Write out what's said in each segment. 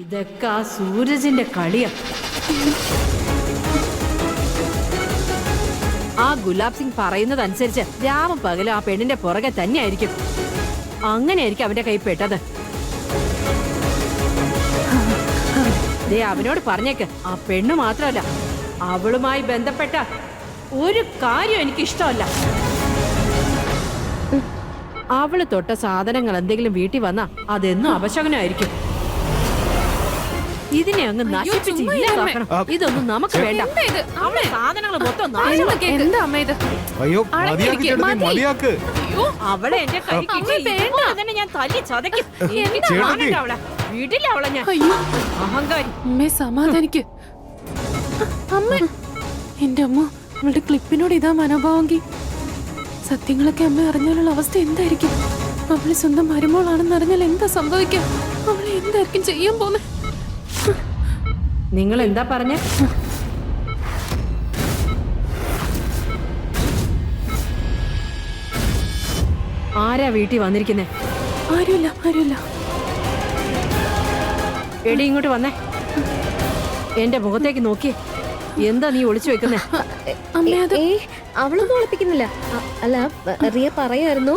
ഇതൊക്കെ ആ സൂരജിന്റെ കളിയാ. ആ ഗുലാബ് സിംഗ് പറയുന്നതനുസരിച്ച് രാവും പകലും ആ പെണ്ണിന്റെ പുറകെ തന്നെയായിരിക്കും. അങ്ങനെയായിരിക്കും അവന്റെ കൈ പെട്ടത്. ദേ അവനോട് പറഞ്ഞേക്ക്, ആ പെണ്ണ് മാത്രമല്ല അവളുമായി ബന്ധപ്പെട്ട ഒരു കാര്യം എനിക്ക് ഇഷ്ടമല്ല. അവള് തൊട്ട സാധനങ്ങൾ എന്തെങ്കിലും വീട്ടിൽ വന്നാ അതെന്നും അപശകനമായിരിക്കും. ഇതിനെ അങ്ങ് നശിപ്പിച്ച് ഇല്ലാതാക്കണം. ഇതൊന്നും നമുക്ക് വേണ്ട. അവളെ സാധനങ്ങൾ മൊത്തം അവളെ എന്റെ കൈ തന്നെ ഞാൻ തല്ലി ചതയ്ക്കും. അവളെ വീട്ടിലെ അവളെ ഞാൻ അഹങ്കാരി. അമ്മേ സമാധാനിക്ക്. അമ്മ എന്റെ അമ്മ അവളുടെ ക്ലിപ്പിനോട് ഇതാ മനോഭാവമെങ്കിൽ സത്യങ്ങളൊക്കെ അമ്മ അറിഞ്ഞാലുള്ള അവസ്ഥ എന്തായിരിക്കും? അവള് സ്വന്തം മരുമോളാണെന്ന് അറിഞ്ഞാൽ എന്താ സംഭവിക്കുക? അവളെ എന്തായിരിക്കും ചെയ്യാൻ പോന്നെ? നിങ്ങൾ എന്താ പറഞ്ഞ? ആരാ വീട്ടിൽ വന്നിരിക്കുന്നേ? ആരുമില്ല ആരുമില്ല. എടി ഇങ്ങോട്ട് വന്നേ. എന്റെ മുഖത്തേക്ക് നോക്കിയേ. എന്താ നീ ഒളിച്ചു വെക്കുന്നേ? അവളൊന്നും ഒളിപ്പിക്കുന്നില്ല. അല്ല, റിയ പറയായിരുന്നു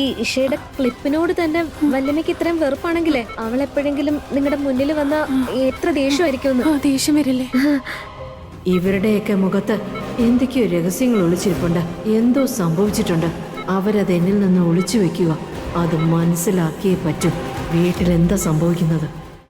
ഈ ഇഷയുടെ ക്ലിപ്പിനോട് തന്നെ വല്യമ്മയ്ക്ക് ഇത്രയും വെറുപ്പാണെങ്കിലേ അവൾ എപ്പോഴെങ്കിലും നിങ്ങളുടെ മുന്നിൽ വന്ന എത്ര ദേഷ്യമായിരിക്കും. ദേഷ്യം വരില്ലേ? ഇവരുടെയൊക്കെ മുഖത്ത് എന്തൊക്കെയോ രഹസ്യങ്ങൾ ഒളിച്ചിരിപ്പുണ്ട്. എന്തോ സംഭവിച്ചിട്ടുണ്ട്. അവരത് എന്നിൽ നിന്ന് ഒളിച്ചു വെക്കുക. അത് മനസ്സിലാക്കിയേ പറ്റൂ വീട്ടിൽ എന്താ സംഭവിക്കുന്നത്.